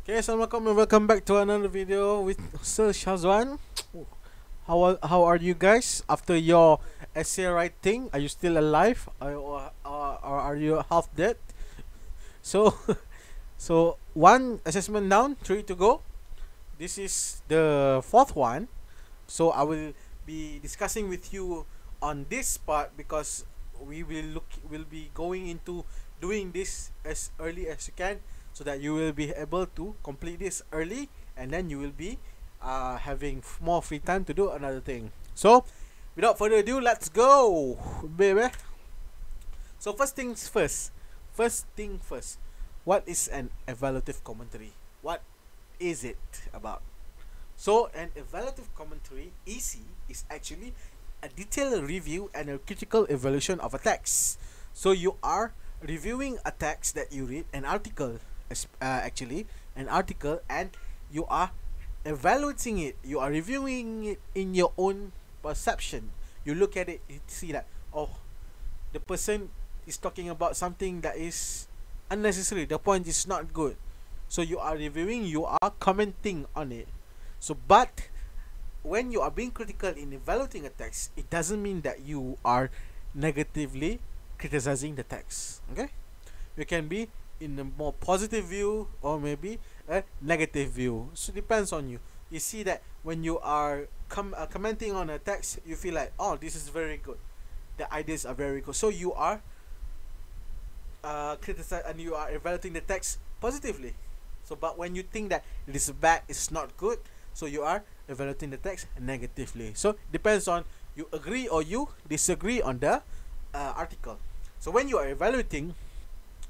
Okay, Assalamualaikum and welcome back to another video with Sir Shazwan. How are you guys after your essay writing? Are you still alive, or are you half dead? So, so one assessment down, three to go. This is the fourth one. So I will be discussing with you on this part because will be going into doing this as early as you can, so that you will be able to complete this early, and then you will be having more free time to do another thing. So without further ado, let's go, baby. So first thing first, what is an evaluative commentary? What is it about? So an evaluative commentary, EC, is actually a detailed review and a critical evaluation of a text. So you are reviewing a text that you read, an article, actually an article, and you are evaluating it. You are reviewing it in your own perception. You look at it, you see that, oh, the person is talking about something that is unnecessary, the point is not good. So you are reviewing, you are commenting on it. So but when you are being critical in evaluating a text, it doesn't mean that you are negatively criticizing the text. Okay, you can be in a more positive view or maybe a negative view, so it depends on you. You see that when you are commenting on a text, you feel like, oh, this is very good, the ideas are very good, so you are criticize and you are evaluating the text positively. So but when you think that it is bad, it's not good, so you are evaluating the text negatively. So depends on you agree or you disagree on the article. So when you are evaluating,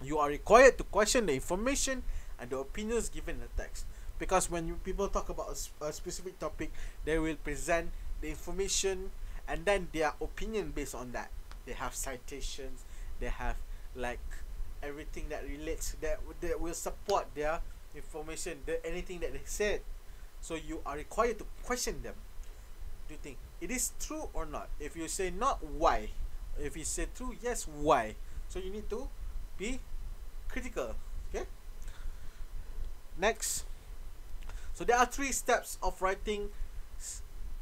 you are required to question the information and the opinions given in the text, because when people talk about a specific topic, they will present the information and then their opinion based on that. They have citations, they have like everything that relates, that will support their information, anything that they said. So you are required to question them. Do you think it is true or not? If you say not, why? If you say true, yes, why? So you need to be critical. Okay, next. So there are 3 steps of writing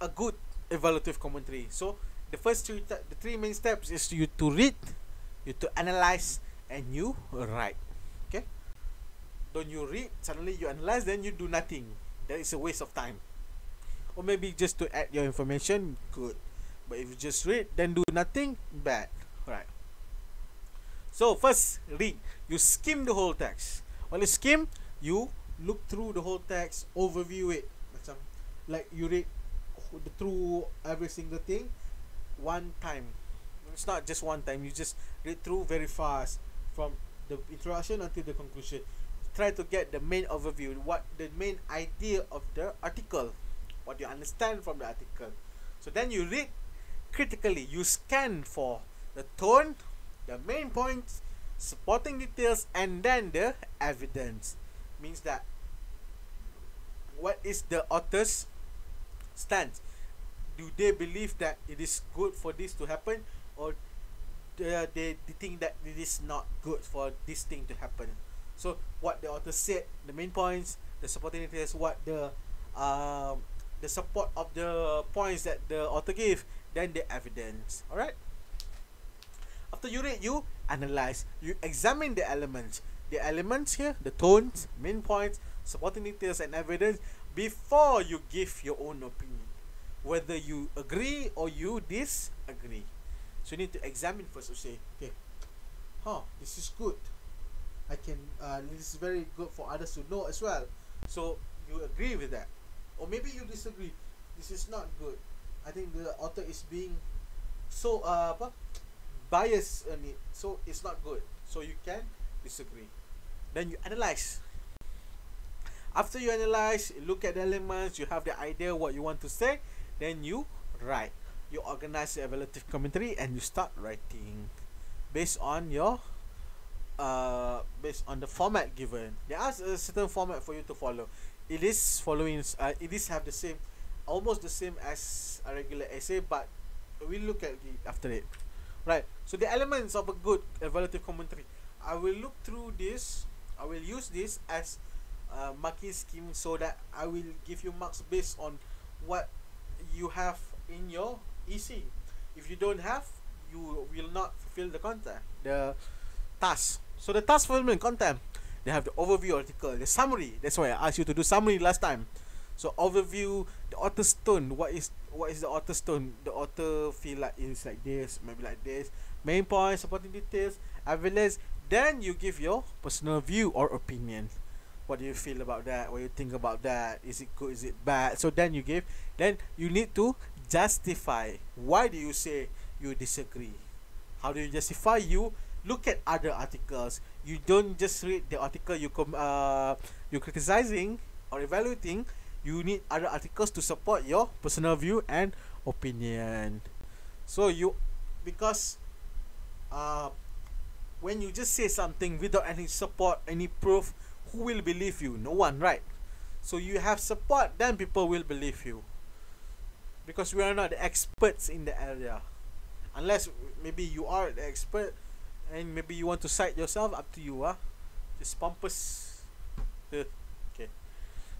a good evaluative commentary. So the first the 3 main steps is you to read, you to analyze, and you write. Okay, don't you read, suddenly you analyze, then you do nothing. That is a waste of time. Or maybe just to add your information, good. But if you just read then do nothing, bad. Right. So first, read. You skim the whole text. When you skim, you look through the whole text, overview it. Like you read through every single thing one time. It's not just one time, you just read through very fast from the introduction until the conclusion. Try to get the main overview, what the main idea of the article, what you understand from the article. So then you read critically, you scan for the tone, the main points, supporting details, and then the evidence. Means that what is the author's stance? Do they believe that it is good for this to happen, or they think that it is not good for this thing to happen? So what the author said, the main points, the supporting details, what the support of the points that the author gave, then the evidence. Alright. After you read, you analyze, you examine the elements. The elements here, the tones, main points, supporting details, and evidence, before you give your own opinion, whether you agree or you disagree. So you need to examine first to say, okay, this is good. I can this is very good for others to know as well. So you agree with that, or maybe you disagree. This is not good. I think the author is being so biased on it, so it's not good. So you can disagree. Then you analyze. After you analyze, you look at the elements, you have the idea what you want to say, then you write. You organize the evaluative commentary and you start writing based on your based on the format given. There is a certain format for you to follow. It is following it is have the same, almost the same as a regular essay, but we'll look at it after it. Right. So the elements of a good evaluative commentary, I will look through this. I will use this as marking scheme, so that I will give you marks based on what you have in your EC. If you don't have, you will not fulfill the task. So the task fulfillment content, they have the overview article, the summary. That's why I asked you to do summary last time. So overview, the author's tone. What is the author's tone? The author feel like it's like this, maybe like this. Main points, supporting details, evidence. Then you give your personal view or opinion. What do you feel about that? What do you think about that? Is it good? Is it bad? So then you give. Then you need to justify. Why do you say you disagree? How do you justify? You look at other articles. You don't just read the article you're criticizing or evaluating. You need other articles to support your personal view and opinion. So because when you just say something without any support, any proof, who will believe you? No one, right? So you have support, then people will believe you, because we are not the experts in the area. Unless maybe you are the expert and maybe you want to cite yourself, up to you. Just pompous. Okay,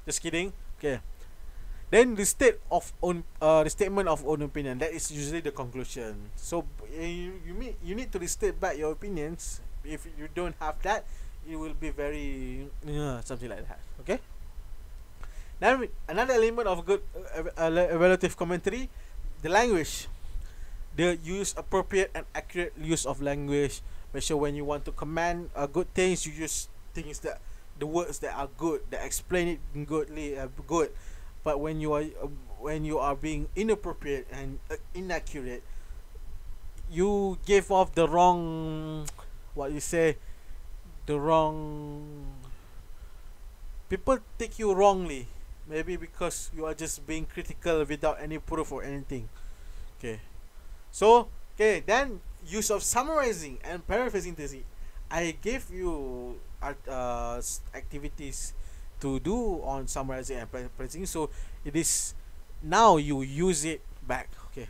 just kidding. Okay, then the statement of own opinion, that is usually the conclusion. So you need to restate back your opinions. If you don't have that, it will be very something like that. Okay, then another element of good evaluative commentary, the language. The use appropriate and accurate use of language. Make sure when you want to comment good things, you use things that the words that are good, that explain it good. But when you are being inappropriate and inaccurate, you give off the wrong, people take you wrongly, maybe because you are just being critical without any proof or anything. Okay. So, then use of summarizing and paraphrasing. I gave you activities to do on summarizing and paraphrasing. So it is now you use it back. Okay.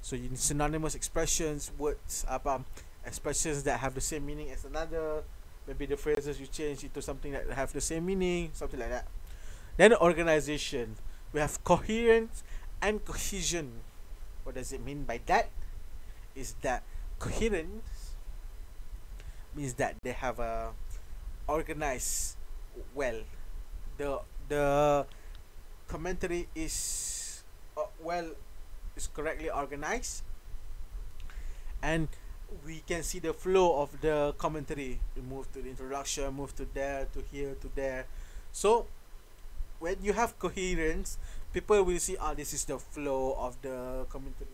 So you need synonymous expressions, words, expressions that have the same meaning as another. Maybe the phrases you change into something that have the same meaning, something like that. Then organization. We have coherence and cohesion. What does it mean by that? Is that coherence means that they have organized well. The commentary is is correctly organized, and we can see the flow of the commentary. We move to the introduction, move to there, to here, to there. So when you have coherence, people will see, this is the flow of the commentary.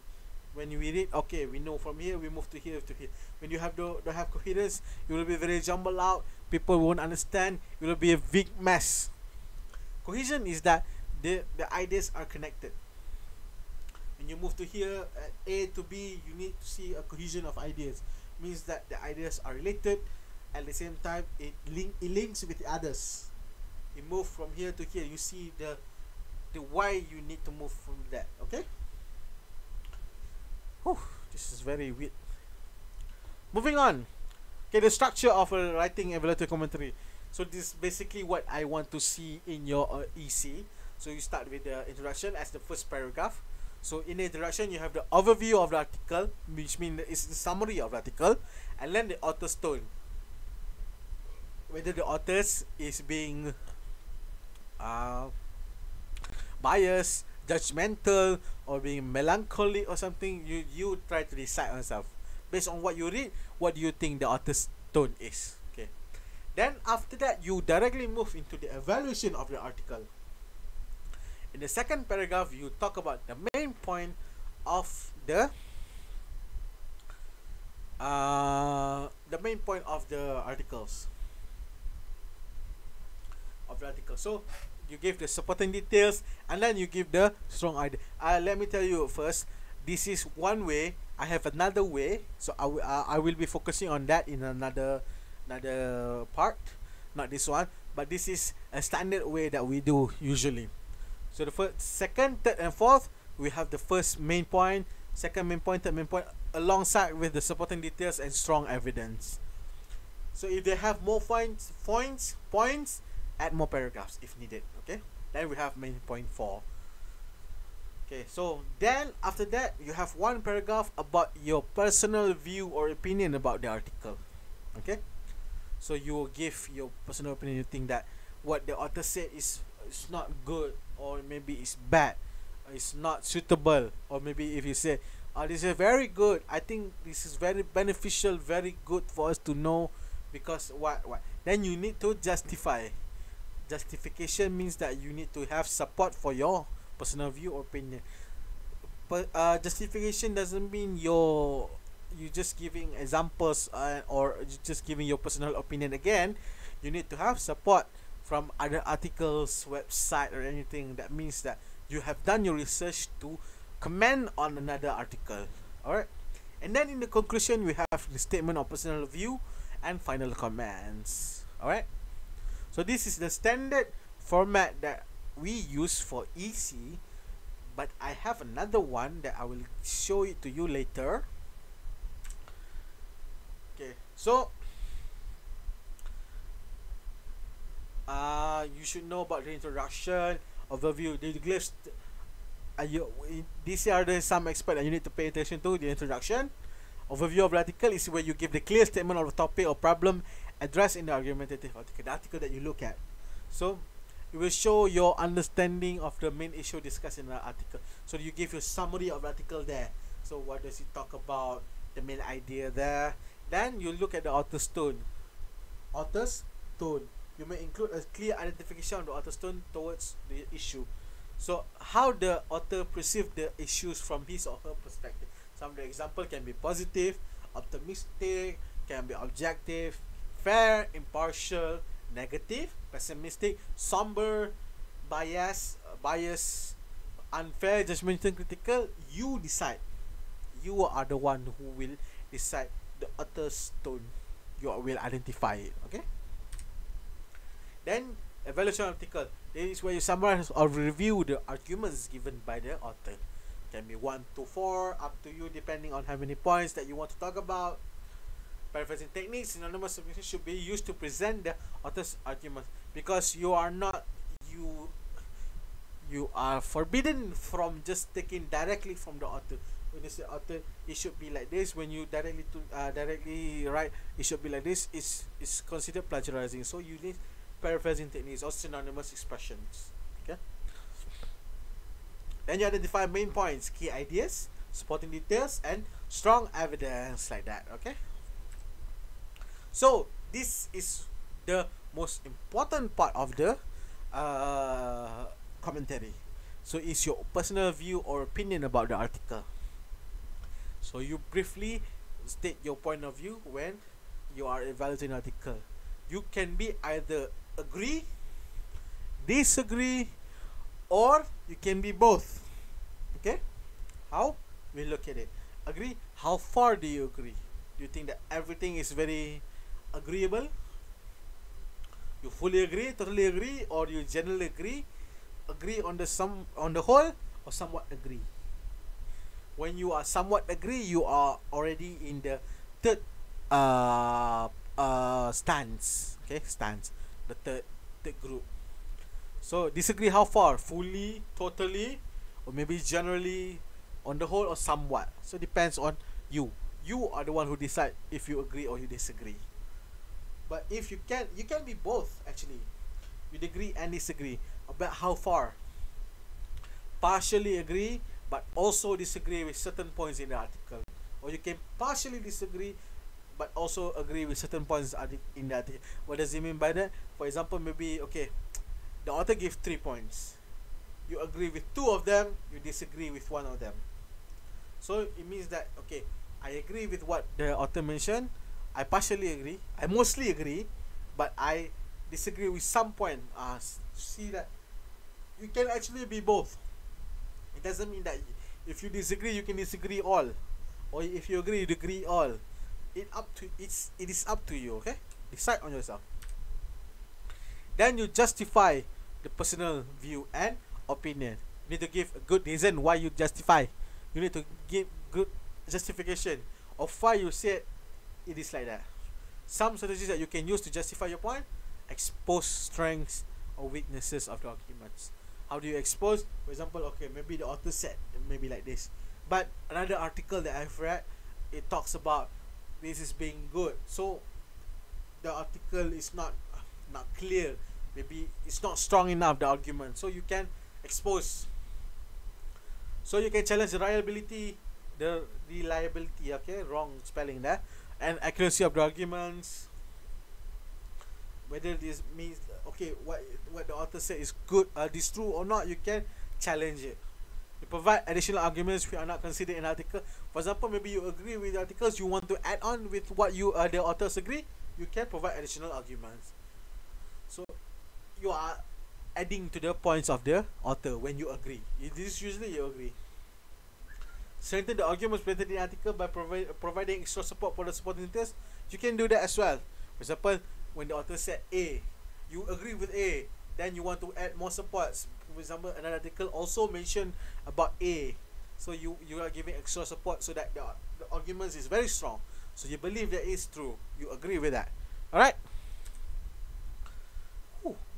When we read, okay, we know from here we move to here to here. When you don't have coherence, it will be very jumbled out. People won't understand. It will be a big mess. Cohesion is that the ideas are connected. When you move to here, A to B, you need to see a cohesion of ideas. Means that the ideas are related. At the same time, it links with the others. You move from here to here. You see the why you need to move from that. Okay. Whew, this is very weird. Moving on. Okay, the structure of a writing evaluative commentary. So this is basically what I want to see in your EC. So you start with the introduction as the first paragraph. So in the introduction, you have the overview of the article, which means it's the summary of the article, and then the author's tone. Whether the authors is being biased, judgmental, or being melancholic or something, you try to decide on yourself. Based on what you read, what do you think the author's tone is? Okay. Then after that, you directly move into the evaluation of the article. In the second paragraph, you talk about the main point of the articles. So you give the supporting details, and then you give the strong idea. Let me tell you first, this is one way. I have another way, so I will be focusing on that in another part, not this one, but this is a standard way that we do usually. So the first, second, third, and fourth, we have the first main point, second main point, third main point, alongside with the supporting details and strong evidence. So if they have more points, add more paragraphs if needed. Okay, then we have main point 4. Okay, so then after that you have one paragraph about your personal view or opinion about the article. Okay, so you will give your personal opinion. You think that what the author said is not good, or maybe it's bad, or it's not suitable, or maybe if you say, oh, this is very good, I think this is very beneficial, very good for us to know, because what, then you need to justify. Justification means that you need to have support for your personal view or opinion. But justification doesn't mean you just giving examples, or you just giving your personal opinion again. You need to have support from other articles, website, or anything. That means that you have done your research to comment on another article. Alright, and then in the conclusion we have the statement of personal view and final comments. Alright, so this is the standard format that we use for EC, but I have another one that I will show it to you later. Okay, so you should know about the introduction, overview, the glyphs. These are some aspects that you need to pay attention to. The introduction, overview of the article is where you give the clear statement of the topic or problem addressed in the argumentative article, the article that you look at. So it will show your understanding of the main issue discussed in the article. So you give your summary of the article there. So what does it talk about, the main idea there. Then you look at the author's tone. Author's tone. You may include a clear identification of the author's tone towards the issue. So how the author perceives the issues from his or her perspective. Some of the example can be positive, optimistic, can be objective, fair, impartial, negative, pessimistic, somber, bias, unfair, judgmental, critical. You decide. You are the one who will decide the author's tone. You will identify it. Okay. Then evaluation article. This is where you summarize or review the arguments given by the author. Can be 1 to 4, up to you, depending on how many points that you want to talk about. Paraphrasing techniques, synonymous submission should be used to present the author's arguments, because you are not you are forbidden from just taking directly from the author. When you say author, it should be like this. When you directly write, it should be like this. It's considered plagiarizing. So you need paraphrasing techniques or synonymous expressions. Okay. Then you identify main points, key ideas, supporting details, and strong evidence, like that. Okay. So this is the most important part of the commentary. So it's your personal view or opinion about the article. So you briefly state your point of view when you are evaluating an article. You can be either agree, disagree, or you can be both. Okay? How? We look at it. Agree. How far do you agree? Do you think that everything is very agreeable? You fully agree, totally agree, or you generally agree on the whole, or somewhat agree? When you are somewhat agree, you are already in the third stance. Okay, stance. The third group. So disagree how far? Fully, totally, or maybe generally, on the whole, or somewhat. So depends on you. You are the one who decide if you agree or you disagree. But if you can be both actually. You agree and disagree about how far. Partially agree, but also disagree with certain points in the article. Or you can partially disagree, but also agree with certain points in the article. What does it mean by that? For example, maybe, okay, the author gives 3 points. You agree with 2 of them, you disagree with 1 of them. So it means that, okay, I agree with what the author mentioned, I partially agree, I mostly agree, but I disagree with some point. See that you can actually be both. It doesn't mean that if you disagree, you can disagree all, or if you agree, you agree all. It is up to you. Okay, decide on yourself. Then you justify the personal view and opinion. You need to give a good reason why you justify. You need to give good justification of why you said it is like that. Some strategies that you can use to justify your point expose strengths or weaknesses of the arguments. How do you expose? For example, okay, maybe the author said maybe like this, but another article that I've read, it talks about this is being good. So the article is not clear. Maybe it's not strong enough, the argument. So you can expose. So you can challenge the reliability, okay, wrong spelling there, and accuracy of the arguments. Whether this means, okay, what the author said is good, this true or not, you can challenge it. You provide additional arguments which are not considered in the article. For example, maybe you agree with the articles, you want to add on with what the authors agree, you can provide additional arguments. So you are adding to the points of the author when you agree. This is usually you agree. Strengthen the arguments presented in the article by providing extra support for the supporting interest. You can do that as well. For example, when the author said A, you agree with A, then you want to add more supports. For example, another article also mentioned about A, so you are giving extra support so that the arguments is very strong. So you believe that is true. You agree with that. Alright.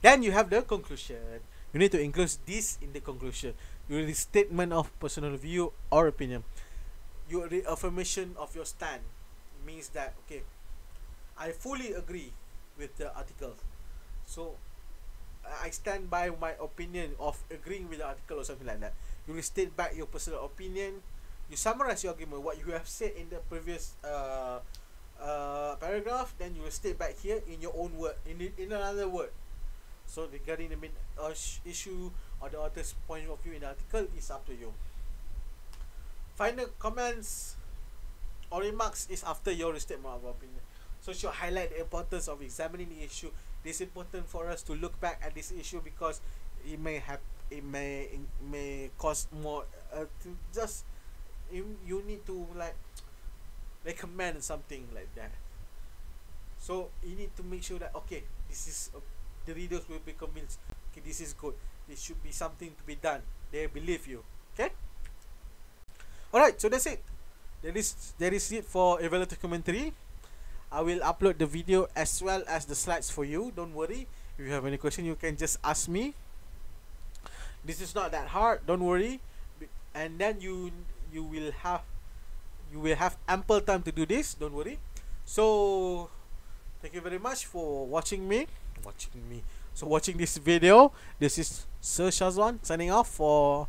Then you have the conclusion. You need to include this in the conclusion. Your statement of personal view or opinion. Your reaffirmation of your stand means that, okay, I fully agree with the article. So I stand by my opinion of agreeing with the article or something like that. You will state back your personal opinion. You summarize your argument, what you have said in the previous paragraph. Then you will state back here in your own word, in another word. So regarding the main issue or the author's point of view in the article is up to you. Final comments or remarks is after your statement of opinion. So it should highlight the importance of examining the issue. It is important for us to look back at this issue because it may cost more. You need to like recommend something like that. So you need to make sure that, okay, this is the readers will be convinced. Okay, this is good. This should be something to be done. They believe you. Okay. Alright. So that's it. That is it for evaluative commentary. I will upload the video as well as the slides for you. Don't worry. If you have any question, you can just ask me. This is not that hard. Don't worry. And then you will have ample time to do this. Don't worry. So thank you very much for watching this video. This is Sir Shazwan signing off for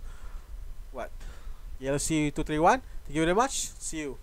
ELC231. Thank you very much. See you.